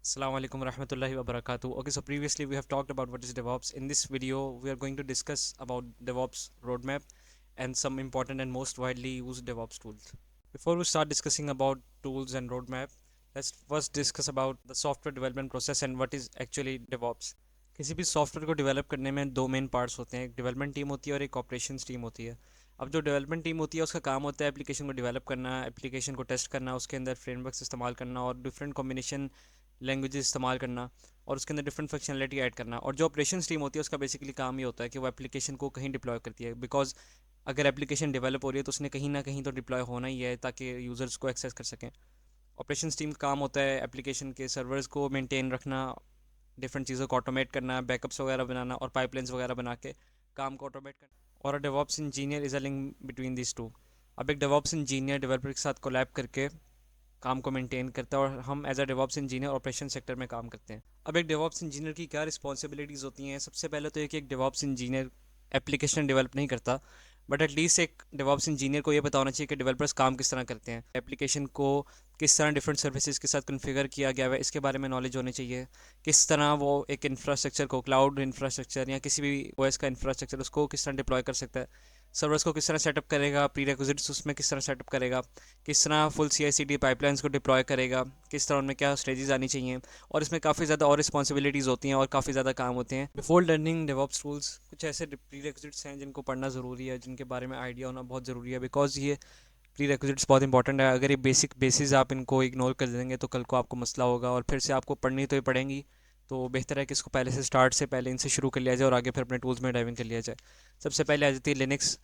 Assalamu alaikum warahmatullahi wabarakatuh. Okay, so previously we have talked about what is DevOps. In this video, we are going to discuss about DevOps roadmap and some important and most widely used DevOps tools. Before we start discussing about tools and roadmap, let's first discuss about the software development process and what is actually DevOps. किसी भी software को develop करने में दो main parts होते हैं, एक development team होती है और एक ऑपरेशंस टीम होती है। अब जो डेवलपमेंट टीम होती है उसका काम होता है एप्लीकेशन को डेवलप करना, एप्लीकेशन को टेस्ट करना, उसके अंदर फ्रेमवर्क्स इस्तेमाल करना और डिफरेंट कॉम्बिनेशन लैंग्वेजेस इस्तेमाल करना और उसके अंदर डिफरेंट फंक्शनलिटी ऐड करना। और जो ऑपरेशंस टीम होती है उसका बेसिकली काम ये होता है कि वो एप्लीकेशन को कहीं डिप्लॉय करती है, बिकॉज अगर एप्लीकेशन डेवलप हो रही है तो उसने कहीं ना कहीं तो डिप्लॉय होना ही है ताकि यूज़र्स को एक्सेस कर सकें। ऑपरेशंस टीम का काम होता है एप्लीकेशन के सर्वर्स को मेंटेन रखना, डिफरेंट चीज़ों को ऑटोमेट करना, बैकअप्स वगैरह बनाना और पाइपलाइंस वगैरह बना के काम को ऑटोमेट करना। और a DevOps engineer is a link between this two. अब एक डेवॉप्स इंजीनियर डेवलपर के साथ कोलैब करके काम को मेंटेन करता है और हम as a DevOps engineer operation sector में काम करते हैं। अब एक डेवॉप्स इंजीनियर की क्या रिस्पॉन्सिबिलिटीज़ होती हैं? सबसे पहले तो एक डेवॉप्स इंजीनियर एप्लीकेशन डेवलप नहीं करता, बट एटलीस्ट एक डेवॉप्स इंजीनियर को ये पता होना चाहिए कि डेवलपर्स काम किस तरह करते हैं, एप्लीकेशन को किस तरह डिफरेंट सर्विसेज के साथ कॉन्फ़िगर किया गया है इसके बारे में नॉलेज होनी चाहिए। किस तरह वो एक इंफ्रास्ट्रक्चर को, क्लाउड इंफ्रास्ट्रक्चर या किसी भी ओएस का इंफ्रास्ट्रक्चर, उसको किस तरह डिप्लॉय कर सकता है, सर्वर्स को किस तरह सेटअप करेगा, प्री रिक्विजिट्स उसमें किस तरह सेटअप करेगा, किस तरह फुल CI/CD पाइपलाइंस को डिप्लॉय करेगा, किस तरह उनमें क्या स्टेजेस आनी चाहिए। और इसमें काफ़ी ज़्यादा और रिस्पॉन्सिबिलिटीज़ होती हैं और काफ़ी ज़्यादा काम होते हैं। बिफोर लर्निंग डेवऑप्स टूल्स कुछ ऐसे प्री रिक्विजिट्स हैं जिनको पढ़ना ज़रूरी है, जिनके बारे में आइडिया होना बहुत ज़रूरी है, बिकॉज ये प्री रिक्विजिट्स बहुत इंपॉर्टेंट है। अगर ये बेसिक बेसिस आप इनको इग्नोर कर देंगे तो कल को आपको मसला होगा और फिर से आपको पढ़नी तो ही पड़ेंगी। तो बेहतर है कि इसको पहले से स्टार्ट से पहले इनसे शुरू कर लिया जाए और आगे फिर अपने टूल्स में डाइविंग कर लिया जाए। सबसे पहले आ जाती है Linux.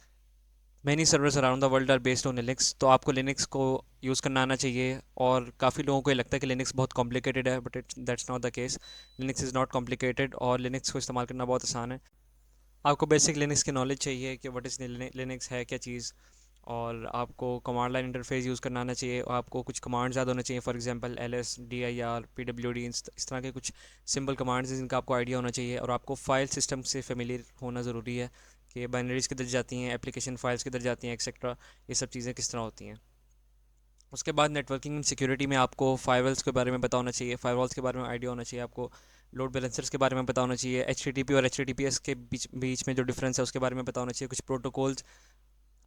Many servers around the world are based on Linux, तो आपको लिनक्स को यूज़ करना आना चाहिए। और काफ़ी लोगों को ये लगता है कि लिनक्स बहुत कॉम्प्लिकेटेड है, but it's that's not the case. Linux is not complicated और लिनक्स को इस्तेमाल करना बहुत आसान है। आपको बेसिक लिनक्स की नॉलेज चाहिए कि व्हाट इज़ लिनक्स है क्या चीज़। और आपको कमांड लाइन इंटरफेस यूज़ करना आना चाहिए और आपको कुछ कमांड्स याद होने चाहिए, for example LS DIR PWD, इस तरह के कुछ सिंपल कमांड्स हैं जिनका आपको आइडिया होना चाहिए। और आपको फाइल सिस्टम से फेमिलियर होना ज़रूरी है कि बाइनरीज किधर जाती हैं, एप्लीकेशन फाइल्स किधर जाती हैं, एक्सेट्रा, ये सब चीज़ें किस तरह होती हैं। उसके बाद नेटवर्किंग एंड सिक्योरिटी में आपको फायरवॉल्स के बारे में पता होना चाहिए, फायरवॉल्स के बारे में आइडिया होना चाहिए आपको। लोड बैलेंसर्स के बारे में पता होना चाहिए, HTTP और HTTPS के बीच बीच में जो डिफरेंस है उसके बारे में पता होना चाहिए। कुछ प्रोटोकॉल्स,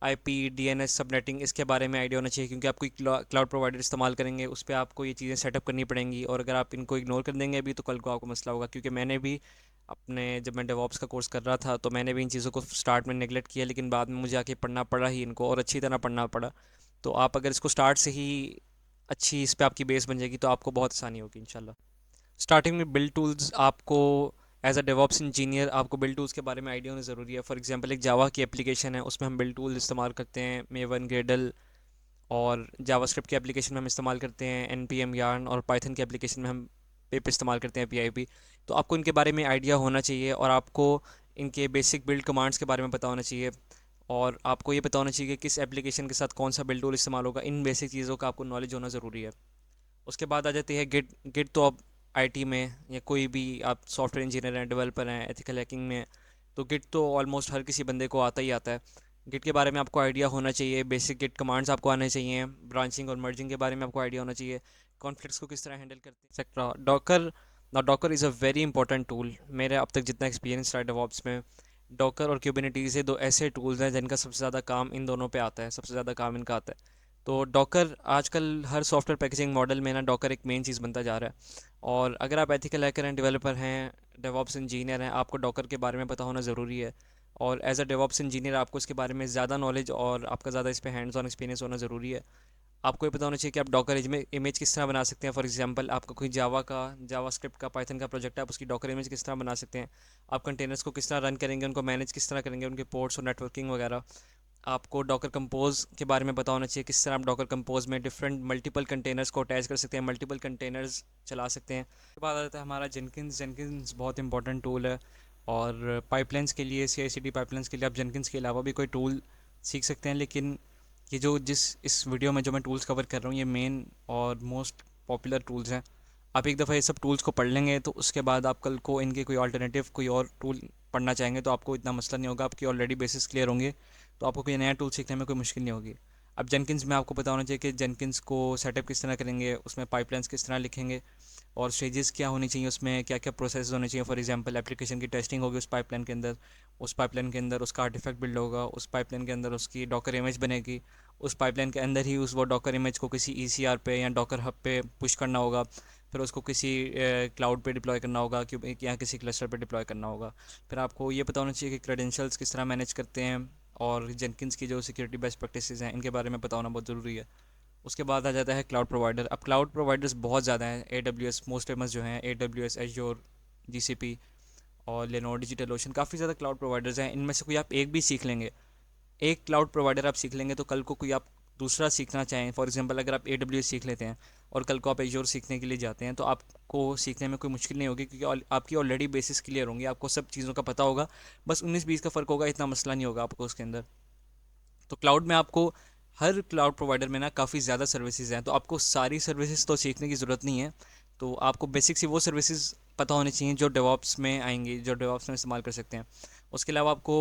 IP DNS सबनेटिंग, इसके बारे में आइडिया होना चाहिए, क्योंकि आप कोई क्लाउड प्रोवाइडर इस्तेमाल करेंगे उस पर आपको ये चीज़ें सेटअप करनी पड़ेंगी। और अगर आप इनको इग्नोर कर देंगे अभी तो कल को आपको मसला होगा, क्योंकि मैंने भी अपने जब मैं डेवॉप्स का कोर्स कर रहा था तो मैंने भी इन चीज़ों को स्टार्ट में नेगलेक्ट किया, लेकिन बाद में मुझे आके पढ़ना पड़ा ही इनको, और अच्छी तरह पढ़ना पड़ा। तो आप अगर इसको स्टार्ट से ही अच्छी इस पे आपकी बेस बन जाएगी तो आपको बहुत आसानी होगी इंशाल्लाह। स्टार्टिंग में बिल्ड टूल्स आपको, एज अ डेवॉप्स इंजीनियर आपको बिल्ड टूल्स के बारे में आइडिया होना ज़रूरी है। फॉर एग्जांपल एक जावा की एप्लीकेशन है, उसमें हम बिल्ड टूल इस्तेमाल करते हैं, मेवन, ग्रेडल। और जावास्क्रिप्ट की एप्लीकेशन में हम इस्तेमाल करते हैं npm yarn, और पाइथन की एप्लीकेशन में हम पिप इस्तेमाल करते हैं, PIP। तो आपको इनके बारे में आइडिया होना चाहिए और आपको इनके बेसिक बिल्ड कमांड्स के बारे में पता होना चाहिए। और आपको ये पता होना चाहिए कि किस एप्लीकेशन के साथ कौन सा बिल्ड टूल इस्तेमाल होगा। इन बेसिक चीज़ों का आपको नॉलेज होना ज़रूरी है। उसके बाद आ जाती है गिट। गिट तो अब IT में या कोई भी आप सॉफ्टवेयर इंजीनियर हैं, डेवलपर हैं, एथिकल हैकिंग में, तो गिट तो ऑलमोस्ट हर किसी बंदे को आता ही आता है। गिट के बारे में आपको आइडिया होना चाहिए, बेसिक गिट कमांड्स आपको आने चाहिए, ब्रांचिंग और मर्जिंग के बारे में आपको आइडिया होना चाहिए, कॉन्फ्लिक्ट्स को किस तरह हैंडल करते हैं, एक्सेट्रा। डॉकर, ना Docker is a very important tool. मेरे अब तक जितना एक्सपीरियंस रहा डेवऑप्स में, डॉकर और क्यूबिनिटीज़ ये दो ऐसे टूल्स हैं जिनका सबसे ज़्यादा काम इन दोनों पे आता है, सबसे ज़्यादा काम इनका आता है। तो डॉकर आजकल हर सॉफ्टवेयर पैकेजिंग मॉडल में ना डॉकर एक मेन चीज़ बनता जा रहा है। और अगर आप एथिकल हैकर हैं, डेवलपर हैं, डेवॉप्स इंजीनियर हैं, आपको डॉकर के बारे में पता होना ज़रूरी है। और एज अ डेवॉप्स इंजीनियर आपको इसके बारे में ज़्यादा नॉलेज और आपका ज़्यादा इस पे हैंड्स ऑन एक्सपीरियंस होना ज़रूरी है। आपको ये पता होना चाहिए कि आप डॉकर इमेज किस तरह बना सकते हैं। फॉर एग्जांपल आपका कोई जावास्क्रिप्ट का, पाइथन का प्रोजेक्ट है, आप उसकी डॉकर इमेज किस तरह बना सकते हैं। आप कंटेनर्स को किस तरह रन करेंगे, उनको मैनेज किस तरह करेंगे, उनके पोर्ट्स और नेटवर्किंग वगैरह। आपको डॉकर कंपोज के बारे में पता होना चाहिए, किस तरह आप डॉकर कंपोज में डिफरेंट मल्टीपल कंटेनर्स को अटैच कर सकते हैं, मल्टीपल कंटेनर्स चला सकते हैं। उसके बाद आता है हमारा जेनकिंस। जेनकिंस बहुत इंपॉर्टेंट टूल है। और पाइपलाइंस के लिए, CI/CD पाइपलाइंस के लिए आप जेनकिंस के अलावा भी कोई टूल सीख सकते हैं, लेकिन ये जो जिस इस वीडियो में जो मैं टूल्स कवर कर रहा हूँ ये मेन और मोस्ट पॉपुलर टूल्स हैं। आप एक दफ़ा ये सब टूल्स को पढ़ लेंगे तो उसके बाद आप कल को इनके कोई ऑल्टरनेटिव कोई और टूल पढ़ना चाहेंगे तो आपको इतना मसला नहीं होगा, आपकी ऑलरेडी बेसिस क्लियर होंगे, तो आपको कोई नया टूल सीखने में कोई मुश्किल नहीं होगी। अब जेनकिंस में आपको पता होना चाहिए कि जेनकिंस को सेटअप किस तरह करेंगे, उसमें पाइपलाइंस किस तरह लिखेंगे, और स्टेजेस क्या होनी चाहिए, उसमें क्या क्या प्रोसेस होने चाहिए। फॉर एग्जांपल एप्लीकेशन की टेस्टिंग होगी उस पाइपलाइन के अंदर, उस पाइपलाइन के अंदर उसका आर्टिफैक्ट बिल्ड होगा, उस पाइपलाइन के अंदर उसकी डॉकर इमेज बनेगी, उस पाइपलाइन के अंदर ही उस वो डॉकर इमेज को किसी ईसीआर पे या डॉकर हब पे पुश करना होगा, फिर उसको किसी क्लाउड पे डिप्लॉय करना होगा या किसी क्लस्टर पे डिप्लॉय करना होगा। फिर आपको ये पता होना चाहिए कि क्रेडेंशियल्स किस तरह मैनेज करते हैं, और जेनकिंस की जो सिक्योरिटी बेस्ट प्रैक्टिसेस हैं इनके बारे में पता होना बहुत ज़रूरी है। उसके बाद आ जाता है क्लाउड प्रोवाइडर। अब क्लाउड प्रोवाइडर्स बहुत ज़्यादा हैं। AWS मोस्ट फेमस जो हैं, AWS, एज्योर, GCP और लेनोवो डिजिटल ओशन, काफ़ी ज़्यादा क्लाउड प्रोवाइडर्स हैं। इनमें से कोई आप एक भी सीख लेंगे, एक क्लाउड प्रोवाइडर आप सीख लेंगे, तो कल को कोई आप दूसरा सीखना चाहें, फॉर एग्जांपल अगर आप AWS सीख लेते हैं और कल को आप एज्योर सीखने के लिए जाते हैं, तो आपको सीखने में कोई मुश्किल नहीं होगी, क्योंकि आपकी ऑलरेडी बेसिस क्लियर होंगी, आपको सब चीज़ों का पता होगा। बस 19-20 का फ़र्क होगा, इतना मसला नहीं होगा आपको उसके अंदर। तो क्लाउड में आपको हर क्लाउड प्रोवाइडर में ना काफ़ी ज़्यादा सर्विसेज हैं, तो आपको सारी सर्विसेज तो सीखने की ज़रूरत नहीं है। तो आपको बेसिक सी वो सर्विसेज पता होनी चाहिए जो डेवऑप्स में आएंगी, जो डेवऑप्स में इस्तेमाल कर सकते हैं। उसके अलावा आपको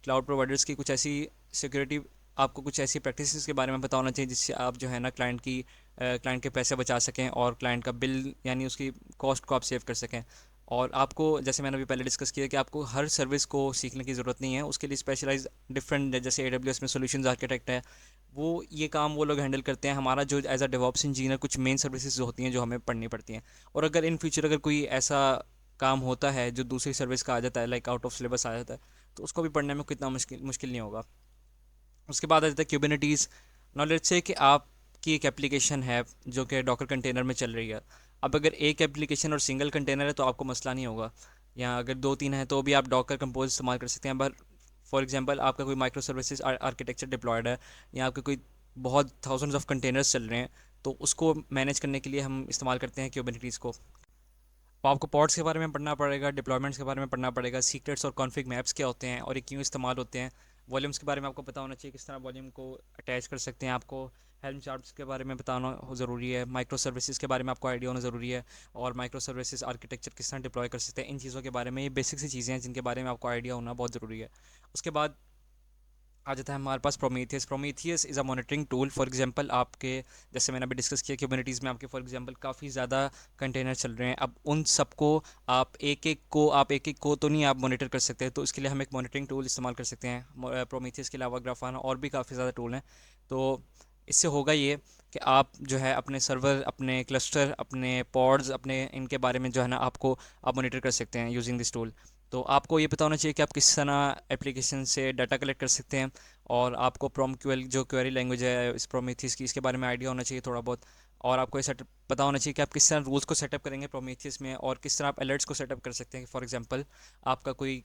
क्लाउड प्रोवाइडर्स की कुछ ऐसी सिक्योरिटी, आपको कुछ ऐसी प्रैक्टिसेस के बारे में पता होना चाहिए जिससे आप जो है ना क्लाइंट के पैसे बचा सकें, और क्लाइंट का बिल यानी उसकी कॉस्ट को आप सेव कर सकें। और आपको, जैसे मैंने अभी पहले डिस्कस किया, कि आपको हर सर्विस को सीखने की ज़रूरत नहीं है, उसके लिए स्पेशलाइज डिफरेंट, जैसे AWS में सॉल्यूशंस आर्किटेक्ट है, वो ये काम वो लोग हैंडल करते हैं। हमारा जो एज अ डेवऑप्स इंजीनियर कुछ मेन सर्विसेज होती हैं जो हमें पढ़नी पड़ती हैं। और अगर इन फ्यूचर अगर कोई ऐसा काम होता है जो दूसरी सर्विस का आ जाता है, लाइक आउट ऑफ सिलेबस आ जाता है, तो उसको भी पढ़ने में कितना मुश्किल मुश्किल नहीं होगा। उसके बाद आ जाता है क्यूबरनेटीज़। नाउ लेट्स से कि आपकी एक एप्लीकेशन है जो कि डॉकर कंटेनर में चल रही है। अब अगर एक एप्लीकेशन और सिंगल कंटेनर है तो आपको मसला नहीं होगा, या अगर 2-3 है तो भी आप डॉकर कंपोज इस्तेमाल कर सकते हैं। पर फॉर एग्जांपल आपका कोई माइक्रो सर्विसेज आर्किटेक्चर डिप्लॉयड है, या आपके कोई बहुत थाउजेंड्स ऑफ कंटेनर्स चल रहे हैं, तो उसको मैनेज करने के लिए हम इस्तेमाल करते हैं क्यूबरनेटीज़ को। तो आपको पॉड्स के बारे में पढ़ना पड़ेगा, डिप्लॉयमेंट्स के बारे में पढ़ना पड़ेगा, सीक्रेट्स और कॉन्फ़िग मैप्स क्या होते हैं और ये क्यों इस्तेमाल होते हैं। वॉल्यूम्स के बारे में आपको पता होना चाहिए, किस तरह वॉल्यूम को अटैच कर सकते हैं। आपको हेल्म चार्ट्स के बारे में बताना ज़रूरी है। माइक्रो सर्विसेज के बारे में आपको आइडिया होना ज़रूरी है, और माइक्रो सर्विसेज आर्किटेक्चर किस तरह डिप्लॉय कर सकते हैं। इन चीज़ों के बारे में, ये बेसिक सी चीज़ें हैं जिनके बारे में आपको आइडिया होना बहुत ज़रूरी है। उसके बाद आ जाता है हमारे पास Prometheus. Prometheus is a monitoring tool. For example आपके, जैसे मैंने अभी डिस्कस किया, कम्युनिटीज़ में आपके फॉर एग्जांपल काफ़ी ज़्यादा कंटेनर चल रहे हैं। अब उन सबको आप एक एक को तो नहीं आप मॉनिटर कर सकते, तो इसके लिए हम एक मॉनिटरिंग टूल इस्तेमाल कर सकते हैं। प्रोमीथियस के अलावा ग्राफाना और भी काफ़ी ज़्यादा टूल हैं। तो इससे होगा ये कि आप जो है अपने सर्वर, अपने क्लस्टर, अपने पॉड्स, अपने इनके बारे में जो है ना आप मॉनिटर कर सकते हैं यूजिंग दिस टूल। तो आपको ये पता होना चाहिए कि आप किस तरह एप्लीकेशन से डाटा कलेक्ट कर सकते हैं, और आपको PromQL जो क्वेरी लैंग्वेज है इस प्रोमीथियस की, इसके बारे में आइडिया होना चाहिए थोड़ा बहुत। और आपको ये सेटअप पता होना चाहिए कि आप किस तरह रूल्स को सेटअप करेंगे प्रोमीथियस में, और किस तरह आप अलर्ट्स को सेटअप कर सकते हैं। फॉर एग्जांपल आपका कोई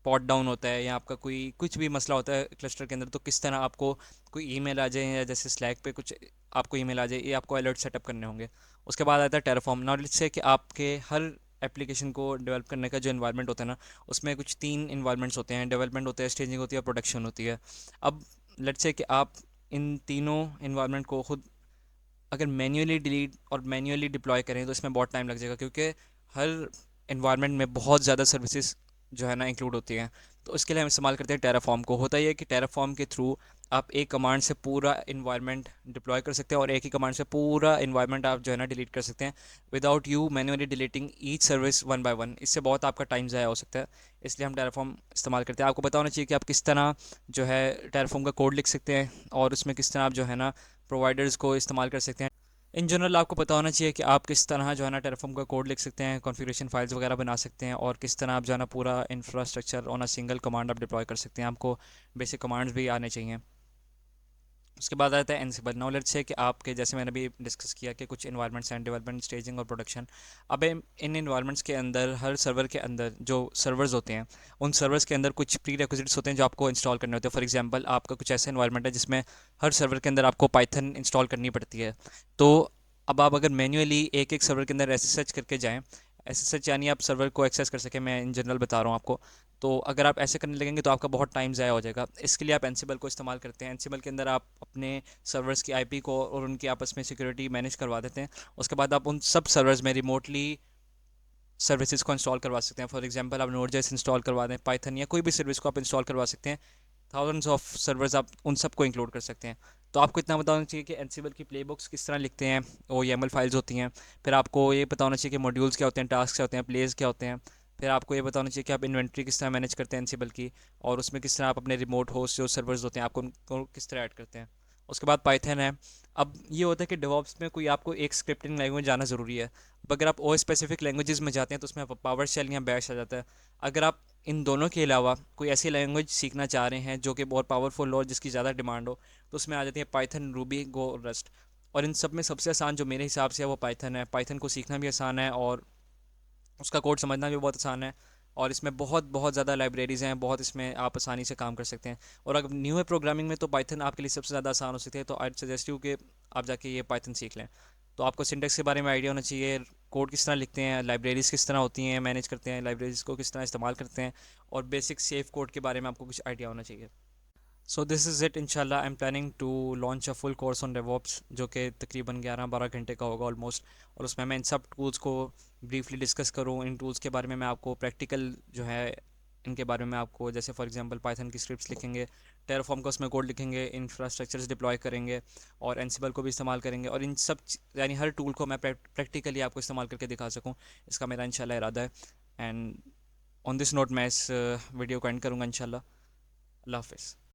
पॉट डाउन होता है, या आपका कोई कुछ भी मसला होता है क्लस्टर के अंदर, तो किस तरह आपको कोई ईमेल आ जाए, या जैसे स्लैक पे कुछ आपको ईमेल आ जाए, ये आपको अलर्ट सेटअप करने होंगे। उसके बाद आता है टेराफॉर्म। नॉट से कि आपके हर एप्लीकेशन को डेवलप करने का जो इन्वायरमेंट होता है ना, उसमें कुछ 3 इन्वायरमेंट्स होते हैं। डेवलपमेंट होता है, स्टेजिंग होती है, और प्रोडक्शन होती है। अब लेट्स से कि आप इन तीनों इन्वायरमेंट को खुद अगर मैन्युअली डिलीट और मैन्युअली डिप्लॉय करें तो इसमें बहुत टाइम लग जाएगा, क्योंकि हर इन्वायरमेंट में बहुत ज़्यादा सर्विसेज जो है ना इंक्लूड होती हैं। तो इसके लिए हम इस्तेमाल करते हैं टेराफॉर्म को। होता यह है कि टेराफॉर्म के थ्रू आप एक कमांड से पूरा इन्वायरमेंट डिप्लॉय कर सकते हैं, और एक ही कमांड से पूरा इन्वायरमेंट आप जो है ना डिलीट कर सकते हैं, without you manually deleting each service one by one. इससे बहुत आपका टाइम ज़ाया हो सकता है, इसलिए हम टेराफॉर्म इस्तेमाल करते हैं। आपको पता होना चाहिए कि आप किस तरह जो है टेराफॉर्म का कोड लिख सकते हैं, और उसमें किस तरह आप जो है ना प्रोवाइडर्स को इस्तेमाल कर सकते हैं। इन जनरल आपको पता होना चाहिए कि आप किस तरह जो है ना टेराफॉर्म का कोड लिख सकते हैं, कॉन्फ़िगरेशन फाइल्स वगैरह बना सकते हैं, और किस तरह आप जो है ना पूरा infrastructure on a single command आप डिप्लॉय कर सकते हैं। आपको बेसिक कमांड्स भी आने चाहिए। उसके बाद आता है एनसिबल। नाउ लेट्स से कि आपके, जैसे मैंने अभी डिस्कस किया, कि कुछ इन्वायरमेंट्स हैं, डेवलपमेंट, स्टेजिंग और प्रोडक्शन। अब इन इन्वायरमेंट्स के अंदर, हर सर्वर के अंदर जो सर्वर्स होते हैं, उन सर्वर्स के अंदर कुछ प्री रेक्विजिट्स होते हैं जो आपको इंस्टॉल करने होते हैं। फॉर एग्जांपल आपका कुछ ऐसा इन्वायरमेंट है जिसमें हर सर्वर के अंदर आपको पाइथन इंस्टॉल करनी पड़ती है। तो अब आप अगर मैन्युअली एक एक सर्वर के अंदर ऐसे सर्च करके जाएँ, ऐसे सर्च यानी आप सर्वर को एक्सेस कर सकें, मैं इन जनरल बता रहा हूँ आपको, तो अगर आप ऐसे करने लगेंगे तो आपका बहुत टाइम ज़ाया हो जाएगा। इसके लिए आप एनसिबल को इस्तेमाल करते हैं। एनसिबल के अंदर आप अपने सर्वर्स की आईपी को और उनकी आपस में सिक्योरिटी मैनेज करवा देते हैं। उसके बाद आप उन सब सर्वर्स में रिमोटली सर्विसेज को इंस्टॉल करवा सकते हैं। फॉर एग्जांपल आप नोड.js इंस्टॉल करवा दें, पाइथन या कोई भी सर्विस को आप इंस्टॉल करवा सकते हैं थाउजेंड्स ऑफ सर्वर्स, आप उन सबको इंक्लूड कर सकते हैं। तो आपको इतना पता होना चाहिए कि एनसिबल की प्लेबुक्स किस तरह लिखते हैं, वो YAML फाइल्स होती हैं। फिर आपको ये पता होना चाहिए कि मॉड्यूल्स क्या होते हैं, टास्क क्या होते हैं, प्लेस क्या होते हैं। फिर आपको ये पता होना चाहिए कि आप इन्वेंट्री किस तरह मैनेज करते हैं एनसिबल की, और उसमें किस तरह आप अपने रिमोट होस्ट जो सर्वर्स होते हैं आपको उनको किस तरह ऐड करते हैं। उसके बाद पाइथन है। अब ये होता है कि डेवॉप्स में कोई आपको एक स्क्रिप्टिंग लैंग्वेज जाना ज़रूरी है। अब अगर आप ओ स्पेसिफिक लैंग्वेजेस में जाते हैं तो उसमें पावर शेल या बैश आ जाता है। अगर आप इन दोनों के अलावा कोई ऐसी लैंग्वेज सीखना चाह रहे हैं जो कि बहुत पावरफुल हो और जिसकी ज़्यादा डिमांड हो, तो उसमें आ जाती है पाइथन, रूबी, गो, रस्ट। और इन सब में सबसे आसान जो मेरे हिसाब से है वो पाइथन है। पाइथन को सीखना भी आसान है और उसका कोड समझना भी बहुत आसान है। और इसमें बहुत बहुत ज़्यादा लाइब्रेरीज़ हैं, बहुत इसमें आप आसानी से काम कर सकते हैं। और अगर न्यू है प्रोग्रामिंग में तो पाइथन आपके लिए सबसे ज़्यादा आसान हो सकती है। तो आई सजेस्ट यू कि आप जाके ये पाइथन सीख लें। तो आपको सिंटेक्स के बारे में आइडिया होना चाहिए, कोड किस तरह लिखते हैं, लाइब्रेरीज़ किस तरह होती हैं, मैनेज करते हैं लाइब्रेरीज़ को किस तरह इस्तेमाल करते हैं, और बेसिक सेफ कोड के बारे में आपको कुछ आइडिया होना चाहिए। So this is it. इंशाल्लाह I am planning to launch a full course on DevOps, जो कि तकरीबन 11-12 घंटे का होगा ऑलमोस्ट। और उसमें मैं इन सब टूल्स को ब्रीफली डिस्कस करूँ। इन टूल्स के बारे में मैं आपको प्रैक्टिकल जो है इनके बारे में आपको, जैसे फॉर एग्जांपल पाइथन की स्क्रिप्ट्स लिखेंगे, टेराफॉर्म का उसमें कोड लिखेंगे, इंफ्रास्ट्रक्चर्स डिप्लॉय करेंगे, और एनसिबल को भी इस्तेमाल करेंगे। और इन सब यानी हर टूल को मैं प्रैक्टिकली आपको इस्तेमाल करके दिखा सकूँ, इसका मेरा इंशाल्लाह इरादा है। एंड ऑन दिस नोट मैं इस वीडियो को एंड करूँगा इंशाल्लाह। अल्लाह हाफिज़।